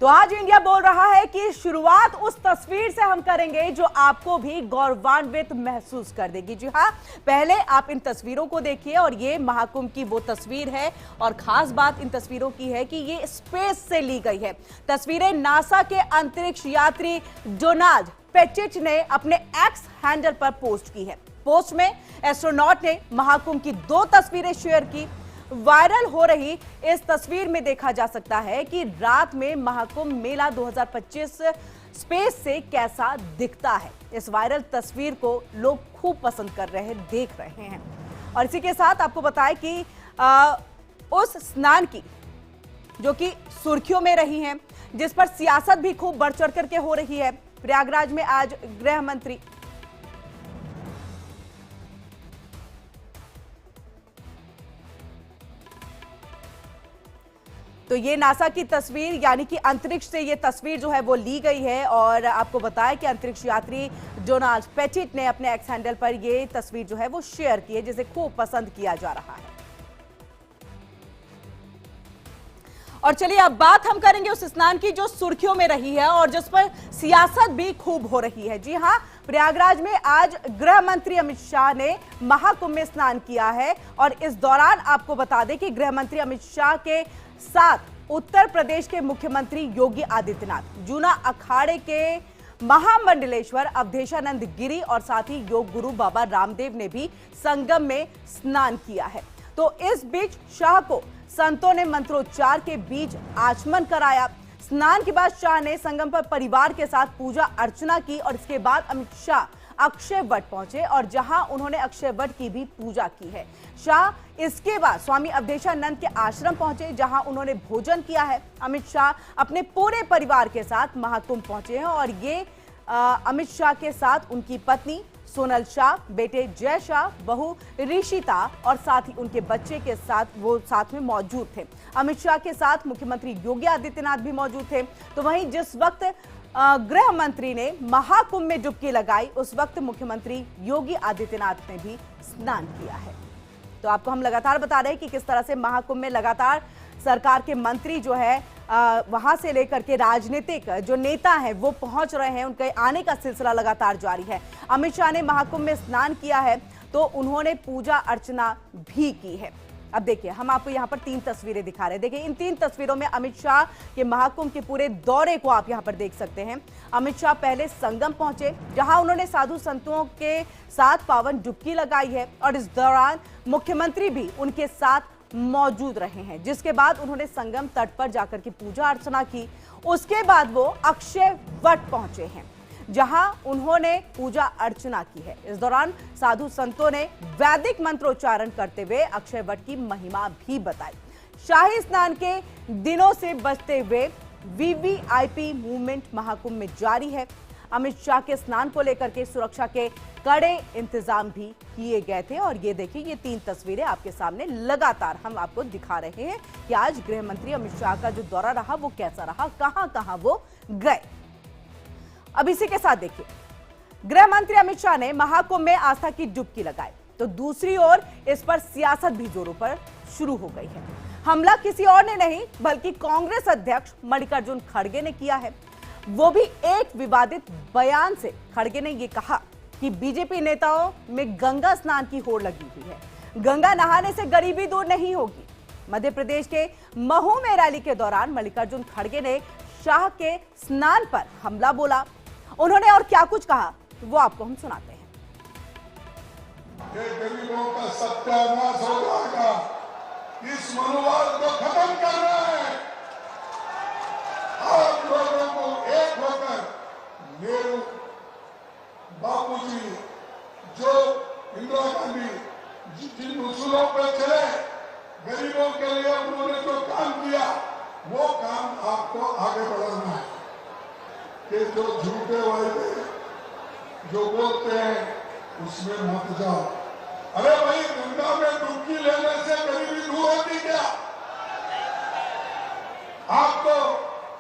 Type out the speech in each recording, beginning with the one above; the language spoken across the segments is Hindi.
तो आज इंडिया बोल रहा है कि शुरुआत उस तस्वीर से हम करेंगे जो आपको भी गौरवान्वित महसूस कर देगी। जी हां, पहले आप इन तस्वीरों को देखिए और ये महाकुंभ की वो तस्वीर है और खास बात इन तस्वीरों की है कि ये स्पेस से ली गई है। तस्वीरें नासा के अंतरिक्ष यात्री डोनाल्ड पेटिट ने अपने एक्स हैंडल पर पोस्ट की है। पोस्ट में एस्ट्रोनॉट ने महाकुंभ की 2 तस्वीरें शेयर की। वायरल हो रही इस तस्वीर में देखा जा सकता है कि रात में महाकुंभ मेला 2025 स्पेस से कैसा दिखता है। इस वायरल तस्वीर को लोग खूब पसंद कर रहे हैं, देख रहे हैं। और इसी के साथ आपको बताएं कि उस स्नान की जो कि सुर्खियों में रही है, जिस पर सियासत भी खूब बढ़ चढ़ करके हो रही है। प्रयागराज में आज गृह मंत्री तो ये नासा की तस्वीर यानी कि अंतरिक्ष से ये तस्वीर जो है वो ली गई है और आपको बताया कि अंतरिक्ष यात्री डोनाल्ड पेटिट ने अपने एक्स हैंडल पर ये तस्वीर जो है वो शेयर की है, जिसे खूब पसंद किया जा रहा है। और चलिए अब बात हम करेंगे उस स्नान की जो सुर्खियों में रही है और जिस पर सियासत भी खूब हो रही है। जी हां, प्रयागराज में आज गृह मंत्री अमित शाह ने महाकुंभ में स्नान किया है और इस दौरान आपको बता दें कि गृह मंत्री अमित शाह के साथ उत्तर प्रदेश के मुख्यमंत्री योगी आदित्यनाथ, जूना अखाड़े के महामंडलेश्वर अवधेशानंद गिरी और साथ ही योग गुरु बाबा रामदेव ने भी संगम में स्नान किया है। तो इस बीच शाह को संतों ने मंत्रोच्चार के बीच आचमन कराया। स्नान के बाद शाह ने संगम पर परिवार के साथ पूजा अर्चना की और इसके बाद अमित शाह अक्षय वट पहुंचे और जहां उन्होंने अक्षय वट की भी पूजा की है। शाह इसके बाद स्वामी अवधेशानंद के आश्रम पहुंचे जहां उन्होंने भोजन किया है। अमित शाह अपने पूरे परिवार के साथ महाकुंभ पहुंचे हैं और ये अमित शाह के साथ उनकी पत्नी सोनल शाह, बेटे जय शाह, बहू ऋषिता और साथ ही उनके बच्चे के साथ वो साथ में मौजूद थे। अमित शाह के साथ मुख्यमंत्री योगी आदित्यनाथ भी मौजूद थे। तो वहीं जिस वक्त गृह मंत्री ने महाकुंभ में डुबकी लगाई, उस वक्त मुख्यमंत्री योगी आदित्यनाथ ने भी स्नान किया है। तो आपको हम लगातार बता रहे हैं कि किस तरह से महाकुंभ में लगातार सरकार के मंत्री जो है वहां से लेकर के राजनीतिक जो नेता हैं वो पहुंच रहे हैं, उनके आने का सिलसिला लगातार जारी है। अमित शाह ने महाकुंभ में स्नान किया है तो उन्होंने पूजा अर्चना भी की है। अब देखिए, हम आपको यहाँ पर 3 तस्वीरें दिखा रहे हैं। देखिए, इन 3 तस्वीरों में अमित शाह के महाकुंभ के पूरे दौरे को आप यहाँ पर देख सकते हैं। अमित शाह पहले संगम पहुंचे जहां उन्होंने साधु संतों के साथ पावन डुबकी लगाई है और इस दौरान मुख्यमंत्री भी उनके साथ मौजूद रहे हैं, जिसके बाद उन्होंने संगम तट पर जाकर के पूजा अर्चना की। उसके बाद वो अक्षय वट पहुंचे हैं जहां उन्होंने पूजा अर्चना की है। इस दौरान साधु संतों ने वैदिक मंत्रोच्चारण करते हुए अक्षय वट की महिमा भी बताई। शाही स्नान के दिनों से बचते हुए वीवीआईपी मूवमेंट महाकुंभ में जारी है। अमित शाह के स्नान को लेकर के सुरक्षा के कड़े इंतजाम भी किए गए थे और ये देखिए, ये 3 तस्वीरें आपके सामने लगातार हम आपको दिखा रहे हैं कि आज गृह मंत्री अमित शाह का जो दौरा रहा वो कैसा रहा, कहां वो गए। अब इसी के साथ देखिए, गृह मंत्री अमित शाह ने महाकुंभ में आस्था की डुबकी लगाई तो दूसरी ओर इस पर सियासत भी जोरों पर शुरू हो गई है। हमला किसी और ने नहीं बल्कि कांग्रेस अध्यक्ष मल्लिकार्जुन खड़गे ने किया है। वो भी एक विवादित बयान से। खड़गे ने यह कहा कि बीजेपी नेताओं में गंगा स्नान की होड़ लगी हुई है, गंगा नहाने से गरीबी दूर नहीं होगी। मध्य प्रदेश के महू में रैली के दौरान मल्लिकार्जुन खड़गे ने शाह के स्नान पर हमला बोला। उन्होंने और क्या कुछ कहा वो आपको हम सुनाते हैं। गरीबों का सत्यानाश हो जाएगा, इस मनोवाद को खत्म करना है। आप लोगों को एक होकर नेहरू, बापूजी, जो इंदिरा गांधी जिन उसूलों पर चले, गरीबों के लिए उन्होंने जो काम किया वो काम आपको आगे बढ़ाना है। कि जो झूठे वायदे जो बोलते हैं उसमें मत जाओ। अरे भाई, गंगा में डुबकी लेने से गरीबी दूर होती क्या? आपको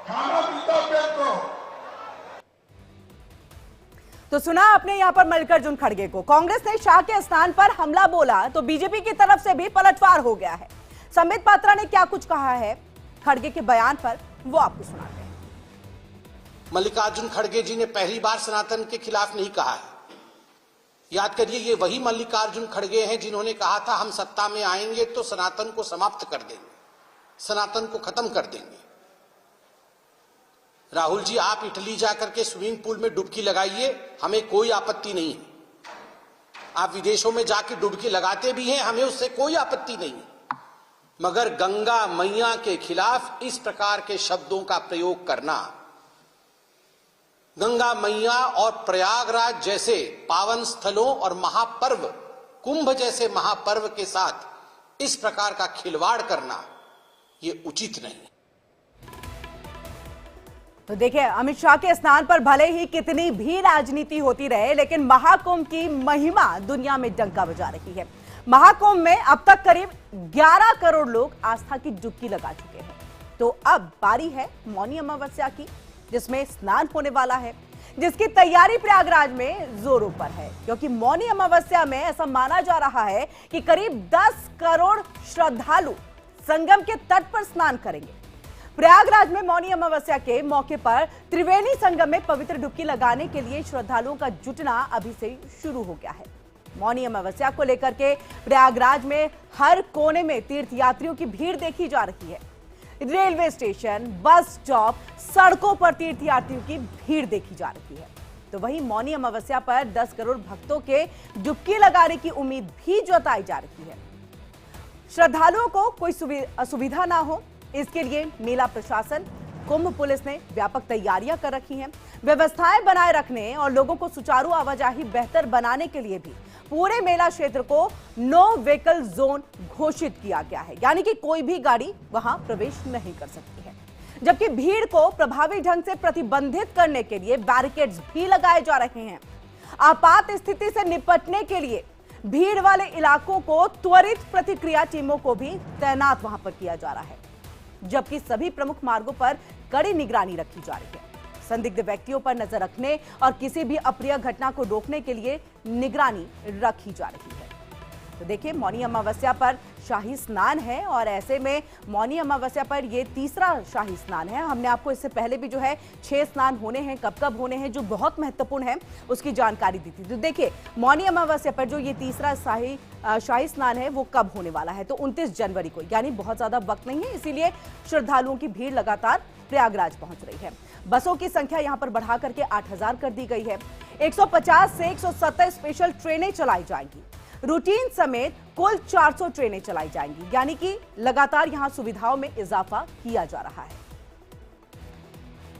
खाना मिलता पेट को। तो सुना आपने यहां पर मल्लिकार्जुन खड़गे को। कांग्रेस ने शाह के स्थान पर हमला बोला तो बीजेपी की तरफ से भी पलटवार हो गया है। संबित पात्रा ने क्या कुछ कहा है खड़गे के बयान पर वो आपको सुनाते हैं। मल्लिकार्जुन खड़गे जी ने पहली बार सनातन के खिलाफ नहीं कहा है। याद करिए, ये वही मल्लिकार्जुन खड़गे हैं जिन्होंने कहा था हम सत्ता में आएंगे तो सनातन को समाप्त कर देंगे, सनातन को खत्म कर देंगे। राहुल जी, आप इटली जाकर के स्विमिंग पूल में डुबकी लगाइए, हमें कोई आपत्ति नहीं है। आप विदेशों में जाके डुबकी लगाते भी हैं, हमें उससे कोई आपत्ति नहीं है। मगर गंगा मैया के खिलाफ इस प्रकार के शब्दों का प्रयोग करना, गंगा मैया और प्रयागराज जैसे पावन स्थलों और महापर्व, कुंभ जैसे महापर्व के साथ इस प्रकार का खिलवाड़ करना, ये उचित नहीं। तो देखिए, अमित शाह के स्नान पर भले ही कितनी भी राजनीति होती रहे, लेकिन महाकुंभ की महिमा दुनिया में डंका बजा रही है। महाकुंभ में अब तक करीब 11 करोड़ लोग आस्था की डुबकी लगा चुके हैं। तो अब बारी है मौनी अमावस्या की, जिसमें स्नान होने वाला है, जिसकी तैयारी प्रयागराज में जोरों पर है, क्योंकि मौनी अमावस्या में ऐसा माना जा रहा है कि करीब 10 करोड़ श्रद्धालु संगम के तट पर स्नान करेंगे। प्रयागराज में मौनी अमावस्या के मौके पर त्रिवेणी संगम में पवित्र डुबकी लगाने के लिए श्रद्धालुओं का जुटना अभी से शुरू हो गया है। मौनी अमावस्या को लेकर के प्रयागराज में हर कोने में तीर्थयात्रियों की भीड़ देखी जा रही है। रेलवे स्टेशन, बस स्टॉप, सड़कों पर तीर्थयात्रियों की भीड़ देखी जा रही है। तो वहीं मौनी अमावस्या पर 10 करोड़ भक्तों के डुबकी लगाने की उम्मीद भी जताई जा रही है। श्रद्धालुओं को कोई असुविधा ना हो, इसके लिए मेला प्रशासन, कुंभ पुलिस ने व्यापक तैयारियां कर रखी हैं। व्यवस्थाएं बनाए रखने और लोगों को सुचारू आवाजाही बेहतर बनाने के लिए भी पूरे मेला क्षेत्र को नो व्हीकल जोन घोषित किया गया है, यानी कि कोई भी गाड़ी वहां प्रवेश नहीं कर सकती है। जबकि भीड़ को प्रभावी ढंग से प्रतिबंधित करने के लिए बैरिकेड्स भी लगाए जा रहे हैं। आपात स्थिति से निपटने के लिए भीड़ वाले इलाकों को त्वरित प्रतिक्रिया टीमों को भी तैनात वहां पर किया जा रहा है, जबकि सभी प्रमुख मार्गों पर कड़ी निगरानी रखी जा रही है। संदिग्ध व्यक्तियों पर नजर रखने और किसी भी अप्रिय घटना को रोकने के लिए निगरानी रखी जा रही है। तो देखिए, मौनी अमावस्या पर शाही स्नान है और ऐसे में मौनी अमावस्या पर यह तीसरा शाही स्नान है। हमने आपको इससे पहले भी जो है 6 स्नान होने हैं, कब कब होने हैं, जो बहुत महत्वपूर्ण है, उसकी जानकारी दी थी। तो देखिए, मौनी अमावस्या पर जो ये तीसरा शाही स्नान है वो कब होने वाला है, तो 29 जनवरी को, यानी बहुत ज्यादा वक्त नहीं है। इसीलिए श्रद्धालुओं की भीड़ लगातार प्रयागराज पहुंच रही है। बसों की संख्या यहां पर बढ़ा करके 8000 कर दी गई है। 150 से 170 स्पेशल ट्रेनें चलाई जाएंगी। रूटीन समेत कुल 400 ट्रेनें चलाई जाएंगी, यानी कि लगातार यहां सुविधाओं में इजाफा किया जा रहा है।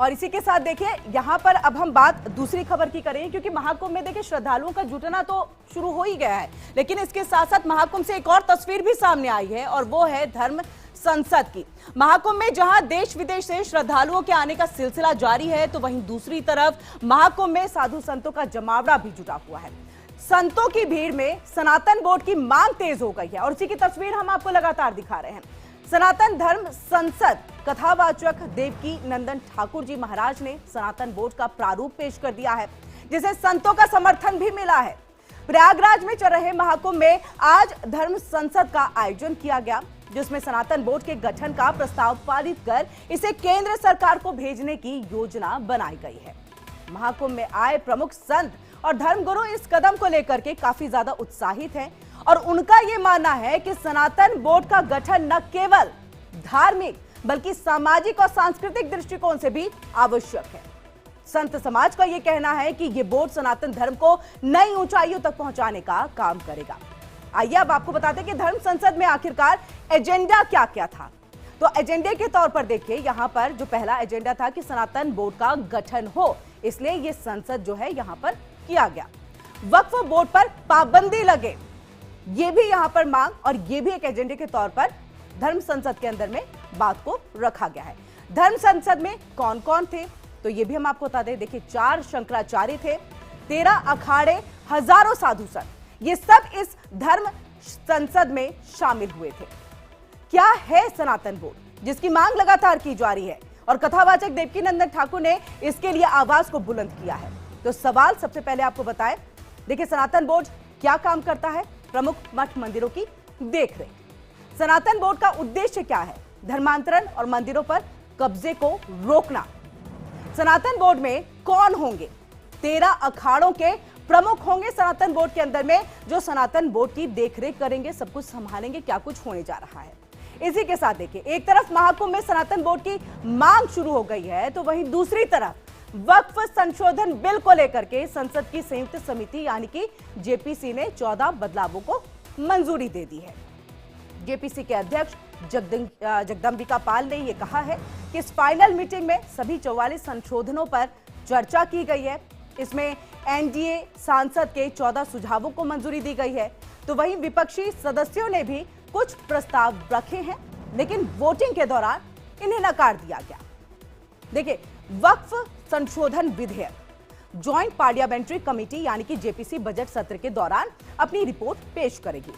और इसी के साथ देखिए, यहां पर अब हम बात दूसरी खबर की करें, क्योंकि महाकुंभ में देखिए श्रद्धालुओं का जुटना तो शुरू हो ही गया है, लेकिन इसके साथ साथ महाकुंभ से एक और तस्वीर भी सामने आई है, और वो है धर्म संसद की। महाकुंभ में जहां देश विदेश से श्रद्धालुओं के आने का सिलसिला जारी है, तो वहीं दूसरी तरफ महाकुंभ में साधु संतों का जमावड़ा भी जुटा हुआ है। संतों की भीड़ में सनातन बोर्ड की मांग तेज हो गई है, और इसी की तस्वीर हम आपको लगातार दिखा रहे हैं। सनातन धर्म संसद कथावाचक देवकी नंदन ठाकुर जी महाराज ने सनातन बोर्ड का प्रारूप पेश कर दिया है, जिसे संतों का समर्थन भी मिला है। प्रयागराज में चल रहे महाकुंभ में आज धर्म संसद का आयोजन किया गया, जिसमें सनातन बोर्ड के गठन का प्रस्ताव पारित कर इसे केंद्र सरकार को भेजने की योजना बनाई गई है। महाकुंभ में आए प्रमुख संत और धर्मगुरु इस कदम को लेकर के काफी ज्यादा उत्साहित हैं, और उनका यह मानना है कि सनातन बोर्ड का गठन न केवल धार्मिक बल्कि सामाजिक और सांस्कृतिक दृष्टिकोण से भी आवश्यक है। संत समाज का यह कहना है कि यह बोर्ड सनातन धर्म को नई ऊंचाइयों तक पहुंचाने का काम करेगा। आइए अब आपको बताते हैं कि धर्म संसद में आखिरकार एजेंडा क्या क्या था। तो एजेंडे के तौर पर देखिए, यहां पर जो पहला एजेंडा था कि सनातन बोर्ड का गठन हो, इसलिए यह संसद जो है यहां पर किया गया। वक्फ बोर्ड पर पाबंदी लगे, यह भी यहां पर मांग, और यह भी एक एजेंडे के तौर पर धर्म संसद के अंदर में बात को रखा गया है। धर्म संसद में कौन कौन थे, तो यह भी हम आपको बता दें। देखिए, 4 शंकराचार्य थे, 13 अखाड़े, हजारों साधु संत, ये सब इस धर्म संसद में शामिल हुए थे। क्या है सनातन बोर्ड, जिसकी मांग लगातार की जा रही है, और कथावाचक देवकी नंदन ठाकुर ने इसके लिए आवाज को बुलंद किया है। तो सवाल सबसे पहले आपको बताएं, देखिए सनातन बोर्ड क्या काम करता है? प्रमुख मठ मंदिरों की देखरेख। सनातन बोर्ड का उद्देश्य क्या है? धर्मांतरण और मंदिरों पर कब्जे को रोकना। सनातन बोर्ड में कौन होंगे? 13 अखाड़ों के प्रमुख होंगे सनातन बोर्ड के अंदर में, जो सनातन बोर्ड की देखरेख करेंगे, सब कुछ संभालेंगे। क्या कुछ होने जा रहा है, इसी के साथ देखिए, एक तरफ महाकुंभ में सनातन बोर्ड की मांग शुरू हो गई है, तो वहीं दूसरी तरफ वक्फ संशोधन बिल को लेकर के संसद की संयुक्त समिति यानी कि जेपीसी ने 14 बदलावों को मंजूरी दे दी है। जेपीसी के अध्यक्ष जगदंबिका पाल ने यह कहा है कि इस फाइनल मीटिंग में सभी 44 संशोधनों पर चर्चा की गई है। इसमें एनडीए सांसद के 14 सुझावों को मंजूरी दी गई है, तो वहीं विपक्षी सदस्यों ने भी कुछ प्रस्ताव रखे हैं, लेकिन वोटिंग के दौरान इन्हें नकार दिया गया। देखिए, वक्फ संशोधन विधेयक ज्वाइंट पार्लियामेंट्री कमेटी यानी कि जेपीसी बजट सत्र के दौरान अपनी रिपोर्ट पेश करेगी।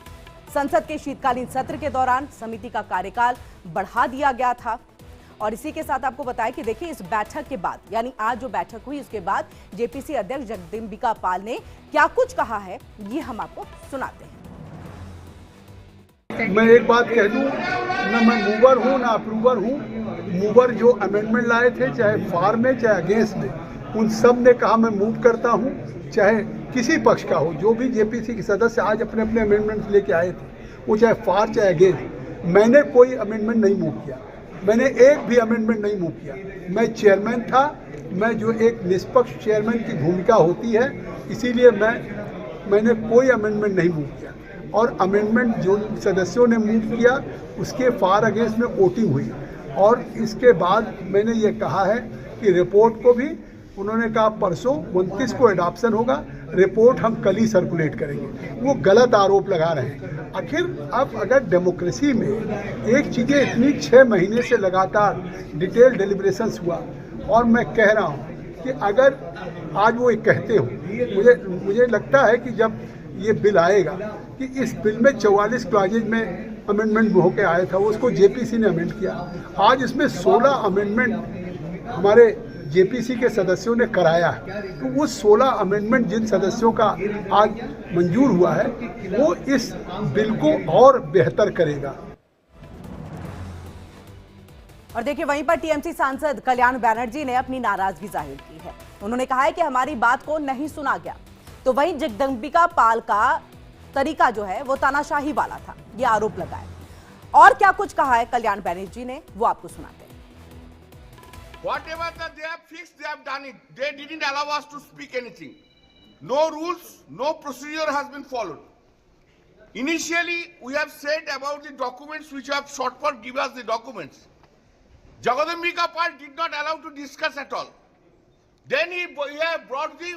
संसद के शीतकालीन सत्र के दौरान समिति का कार्यकाल बढ़ा दिया गया था। और इसी के साथ आपको बताएं कि देखिए, इस बैठक के बाद यानी आज जो बैठक हुई उसके बाद जेपीसी अध्यक्ष जगदंबिका पाल ने क्या कुछ कहा है, ये हम आपको सुनाते हैं। मैं एक बात कह दूं, ना मैं मूवर हूं ना अप्रूवर हूं। मूवर जो अमेंडमेंट लाए थे, चाहे फार में चाहे अगेंस्ट में, उन सब ने कहा मैं मूव करता हूं, चाहे किसी पक्ष का हो। जो भी जेपीसी के सदस्य आज अपने अपने अमेंडमेंट्स लेके आए थे, वो चाहे फार चाहे अगेंस्ट, मैंने कोई अमेंडमेंट नहीं मूव किया। मैंने एक भी अमेंडमेंट नहीं मूव किया। मैं चेयरमैन था, मैं जो एक निष्पक्ष चेयरमैन की भूमिका होती है, इसीलिए मैंने कोई अमेंडमेंट नहीं मूव किया। और अमेंडमेंट जो सदस्यों ने मूव किया उसके फार अगेंस्ट में वोटिंग हुई। और इसके बाद मैंने ये कहा है कि रिपोर्ट को भी उन्होंने कहा परसों 29 को एडॉप्शन होगा, रिपोर्ट हम कल ही सर्कुलेट करेंगे। वो गलत आरोप लगा रहे हैं। आखिर अब अगर डेमोक्रेसी में एक चीज़ें इतनी 6 महीने से लगातार डिटेल डेलिब्रेशंस हुआ, और मैं कह रहा हूँ कि अगर आज वो कहते हो, मुझे लगता है कि जब ये बिल आएगा कि इस बिल में 44 क्लॉजेज में अमेंडमेंट होकर आया था, उसको जेपीसी ने अमेंड किया। आज इसमें 16 अमेंडमेंट हमारे जेपीसी के सदस्यों ने कराया है। तो वो 16 अमेंडमेंट जिन सदस्यों का आज मंजूर हुआ है, वो इस बिल को और बेहतर करेगा। और देखिए, वहीं पर टीएमसी सांसद कल्याण बनर्जी ने अपनी नाराजगी जाहिर की है। उन्होंने कहा है कि हमारी बात को नहीं सुना गया। तो वहीं जगदंबिका पाल का तरीका जो है वो तानाशाही वाला था, ये आरोप लगाए। और क्या कुछ कहा है कल्याण बनर्जी ने, वो आपको सुनाते हैं। Whatever that they have fixed, they have done it. They didn't allow us to speak anything. No rules, no procedure has been followed. Initially, we have said about the documents which have sought for, give us the documents. Jagadambika Pal did not allow to discuss at all. Then he brought the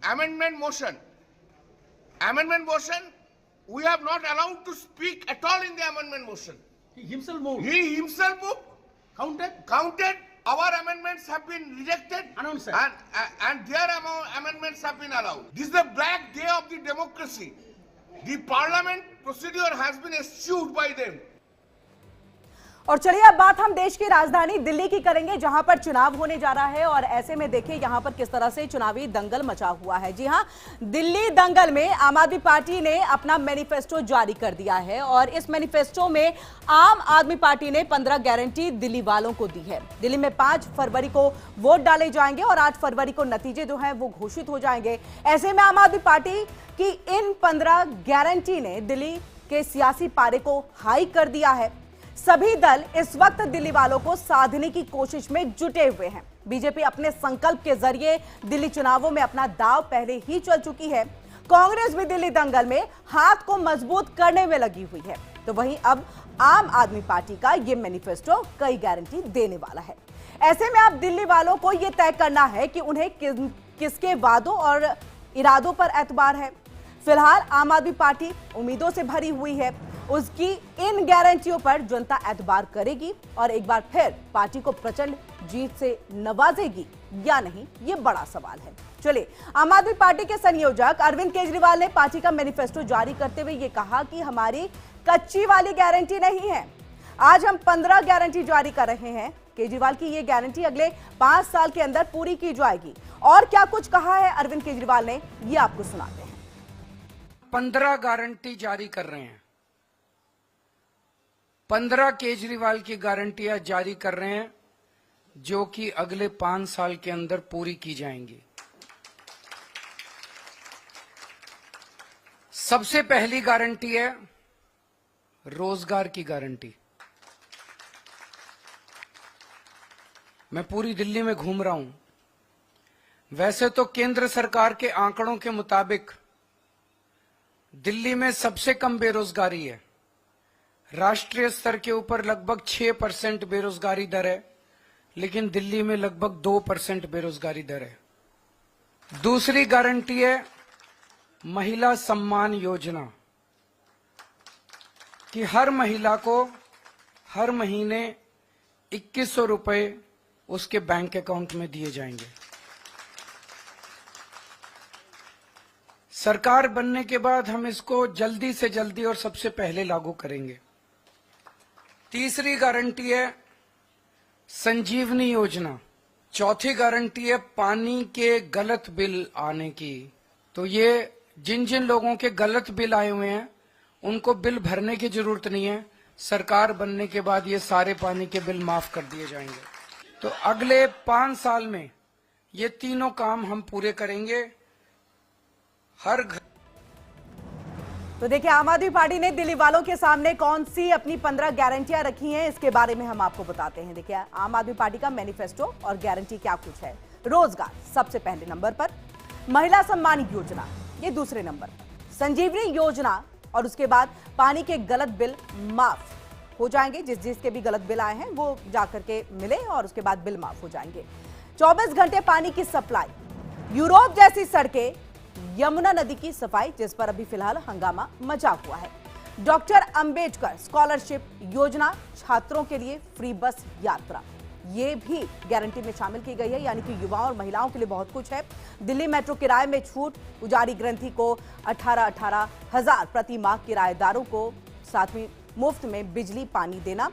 amendment motion. Amendment motion, we have not allowed to speak at all in the amendment motion. He himself moved. He himself moved. Counted. Our amendments have been rejected. Announced. And their amendments have been allowed. This is the black day of the democracy. The parliament procedure has been eschewed by them. और चलिए, अब बात हम देश की राजधानी दिल्ली की करेंगे, जहां पर चुनाव होने जा रहा है। और ऐसे में देखिए यहां पर किस तरह से चुनावी दंगल मचा हुआ है। जी हां, दिल्ली दंगल में आम आदमी पार्टी ने अपना मैनिफेस्टो जारी कर दिया है। और इस मैनिफेस्टो में आम आदमी पार्टी ने 15 गारंटी दिल्ली वालों को दी है। दिल्ली में 5 फरवरी को वोट डाले जाएंगे और 8 फरवरी को नतीजे जो है वो घोषित हो जाएंगे। ऐसे में आम आदमी पार्टी की इन 15 गारंटी ने दिल्ली के सियासी पारे को हाई कर दिया है। सभी दल इस वक्त दिल्ली वालों को साधने की कोशिश में जुटे हुए हैं। बीजेपी अपने संकल्प के जरिए दिल्ली चुनावों में अपना दांव पहले ही चल चुकी है। कांग्रेस भी दिल्ली दंगल में हाथ को मजबूत करने में लगी हुई है। तो वहीं अब आम आदमी पार्टी का यह मैनिफेस्टो कई गारंटी देने वाला है। ऐसे में अब दिल्ली वालों को यह तय करना है कि उन्हें किसके वादों और इरादों पर एतबार है। फिलहाल आम आदमी पार्टी उम्मीदों से भरी हुई है। उसकी इन गारंटियों पर जनता एतबार करेगी और एक बार फिर पार्टी को प्रचंड जीत से नवाजेगी या नहीं, ये बड़ा सवाल है। चलिए, आम आदमी पार्टी के संयोजक अरविंद केजरीवाल ने पार्टी का मैनिफेस्टो जारी करते हुए ये कहा कि हमारी कच्ची वाली गारंटी नहीं है। आज हम 15 गारंटी जारी कर रहे हैं। केजरीवाल की ये गारंटी अगले 5 साल के अंदर पूरी की जाएगी। और क्या कुछ कहा है अरविंद केजरीवाल ने, ये आपको सुनाते हैं। 15 गारंटी जारी कर रहे हैं। 15 केजरीवाल की गारंटियां जारी कर रहे हैं। जो कि अगले 5 साल के अंदर पूरी की जाएंगी। सबसे पहली गारंटी है रोजगार की गारंटी। मैं पूरी दिल्ली में घूम रहा हूं। वैसे तो केंद्र सरकार के आंकड़ों के मुताबिक दिल्ली में सबसे कम बेरोजगारी है। राष्ट्रीय स्तर के ऊपर लगभग 6% बेरोजगारी दर है, लेकिन दिल्ली में लगभग 2% बेरोजगारी दर है। दूसरी गारंटी है महिला सम्मान योजना कि हर महिला को हर महीने 2100 रुपए उसके बैंक अकाउंट में दिए जाएंगे। सरकार बनने के बाद हम इसको जल्दी से जल्दी और सबसे पहले लागू करेंगे। तीसरी गारंटी है संजीवनी योजना। चौथी गारंटी है पानी के गलत बिल आने की। तो ये जिन जिन लोगों के गलत बिल आए हुए हैं उनको बिल भरने की जरूरत नहीं है। सरकार बनने के बाद ये सारे पानी के बिल माफ कर दिए जाएंगे। तो अगले 5 साल में ये तीनों काम हम पूरे करेंगे। हर घर। तो देखिए, आम आदमी पार्टी ने दिल्ली वालों के सामने कौन सी अपनी 15 गारंटियां रखी हैं, इसके बारे में हम आपको बताते हैं। देखिए, आम आदमी पार्टी का मैनिफेस्टो और गारंटी क्या कुछ है। रोजगार सबसे पहले नंबर पर, महिला सम्मान योजना ये दूसरे नंबर पर, संजीवनी योजना और उसके बाद पानी के गलत बिल माफ हो जाएंगे। जिसके भी गलत बिल आए हैं वो जाकर के मिले और उसके बाद बिल माफ हो जाएंगे। 24 घंटे पानी की सप्लाई, यूरोप जैसी सड़कें, यमुना नदी की सफाई जिस पर अभी फिलहाल हंगामा मचा हुआ है। डॉक्टर अंबेडकर स्कॉलरशिप योजना, छात्रों के लिए फ्री बस यात्रा, ये भी गारंटी में शामिल की गई है। यानी कि युवाओं और महिलाओं के लिए बहुत कुछ है। दिल्ली मेट्रो किराए में छूट, पुजारी ग्रंथी को 18 हजार प्रति माह, किराएदारों को साथ में मुफ्त में बिजली पानी देना,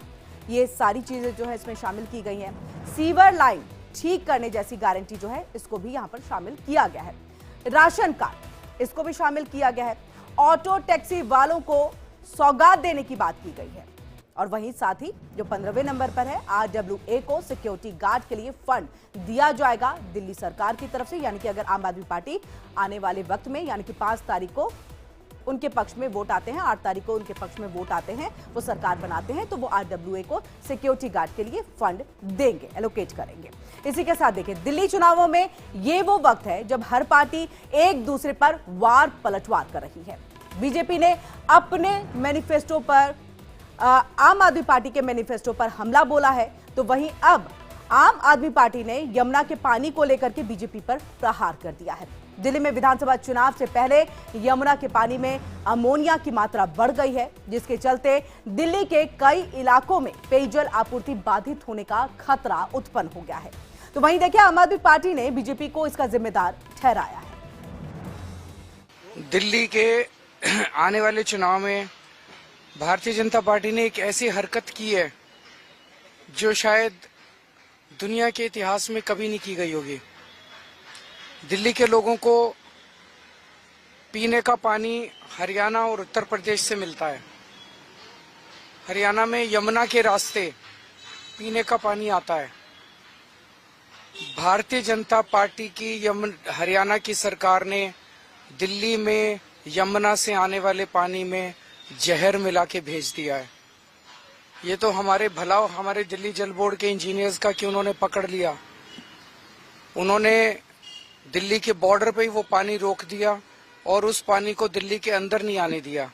ये सारी चीजें जो है इसमें शामिल की गई हैं। सीवर लाइन ठीक करने जैसी गारंटी जो है इसको भी यहां पर शामिल किया गया है। राशन कार्ड, इसको भी शामिल किया गया है। ऑटो टैक्सी वालों को सौगात देने की बात की गई है। और वहीं साथ ही जो 15वें नंबर पर है, RWA को सिक्योरिटी गार्ड के लिए फंड दिया जाएगा दिल्ली सरकार की तरफ से। यानी कि अगर आम आदमी पार्टी आने वाले वक्त में, यानी कि 5 तारीख को उनके पक्ष में वोट आते हैं, 8 तारीख को उनके पक्ष में वोट आते हैं, वो सरकार बनाते हैं, तो वो RWA को सिक्योरिटी गार्ड के लिए फंड देंगे, एलोकेट करेंगे। इसी के साथ देखिए, दिल्ली चुनावों में ये वो वक्त है जब हर पार्टी एक दूसरे पर वार पलटवार कर रही है। बीजेपी ने अपने मैनिफेस्टो पर, आम आदमी पार्टी के मैनिफेस्टो पर हमला बोला है, तो वहीं अब आम आदमी पार्टी ने यमुना के पानी को लेकर के बीजेपी पर प्रहार कर दिया है। दिल्ली में विधानसभा चुनाव से पहले यमुना के पानी में अमोनिया की मात्रा बढ़ गई है, जिसके चलते दिल्ली के कई इलाकों में पेयजल आपूर्ति बाधित होने का खतरा उत्पन्न हो गया है। तो वहीं देखिए, आम आदमी पार्टी ने बीजेपी को इसका जिम्मेदार ठहराया है। दिल्ली के आने वाले चुनाव में भारतीय जनता पार्टी ने एक ऐसी हरकत की है जो शायद दुनिया के इतिहास में कभी नहीं की गई होगी। दिल्ली के लोगों को पीने का पानी हरियाणा और उत्तर प्रदेश से मिलता है। हरियाणा में यमुना के रास्ते पीने का पानी आता है। भारतीय जनता पार्टी की हरियाणा की सरकार ने दिल्ली में यमुना से आने वाले पानी में जहर मिला के भेज दिया है। ये तो हमारे भला, हमारे दिल्ली जल बोर्ड के इंजीनियर्स का कि उन्होंने पकड़ लिया। उन्होंने दिल्ली के बॉर्डर पे ही वो पानी रोक दिया और उस पानी को दिल्ली के अंदर नहीं आने दिया।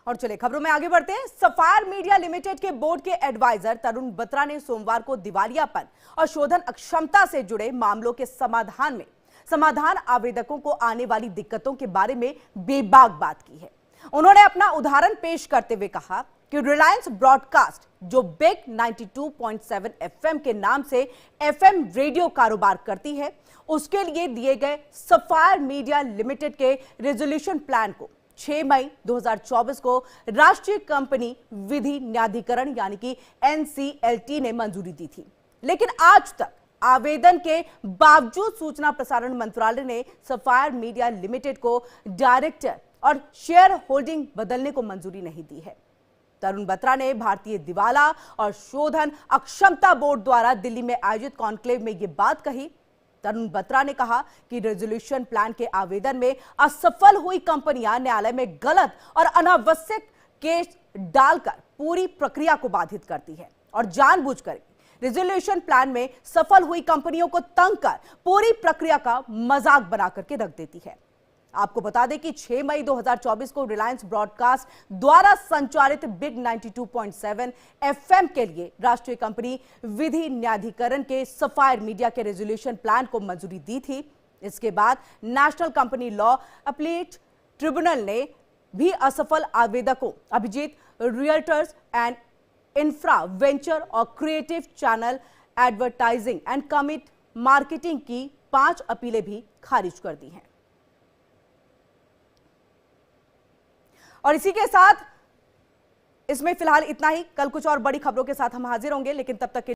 और चलिए खबरों में आगे बढ़ते हैं। सफायर मीडिया लिमिटेड के बोर्ड के एडवाइजर तरुण बत्रा ने सोमवार को दिवालियापन और शोधन अक्षमता से जुड़े मामलों के समाधान आवेदकों को आने वाली दिक्कतों के बारे में बेबाक बात की है। उन्होंने अपना उदाहरण पेश करते हुए कहा कि रिलायंस ब्रॉडकास्ट, जो बिग 92.7 FM के नाम से FM रेडियो कारोबार करती है, उसके लिए दिए गए सफायर मीडिया लिमिटेड के रेजोल्यूशन प्लान को 6 मई 2024 को राष्ट्रीय कंपनी विधि न्यायाधिकरण यानी कि NCLT ने मंजूरी दी थी। लेकिन आज तक आवेदन के बावजूद सूचना प्रसारण मंत्रालय ने सफायर मीडिया लिमिटेड को डायरेक्टर और शेयर होल्डिंग बदलने को मंजूरी नहीं दी है। तरुण बत्रा ने भारतीय दिवाला और शोधन अक्षमता बोर्ड द्वारा दिल्ली में आयोजित कॉन्क्लेव में यह बात कही। तरुण बत्रा ने कहा कि रेजोल्यूशन प्लान के आवेदन में असफल हुई कंपनियां न्यायालय में गलत और अनावश्यक केस डालकर पूरी प्रक्रिया को बाधित करती है और जानबूझकर रेजोल्यूशन प्लान में सफल हुई कंपनियों को तंग कर पूरी प्रक्रिया का मजाक बना करके रख देती है। आपको बता दें कि 6 मई 2024 को रिलायंस ब्रॉडकास्ट द्वारा संचालित बिग 92.7 एफएम के लिए राष्ट्रीय कंपनी विधि न्यायाधिकरण के सफायर मीडिया के रेजोल्यूशन प्लान को मंजूरी दी थी। इसके बाद national company law appellate tribunal ने भी असफल आवेदकों Abhijit realtors and infra venture और creative channel advertising and commit marketing की 5 अपीलें भी खारिज कर दी हैं। और इसी के साथ इसमें फिलहाल इतना ही। कल कुछ और बड़ी खबरों के साथ हम हाजिर होंगे, लेकिन तब तक के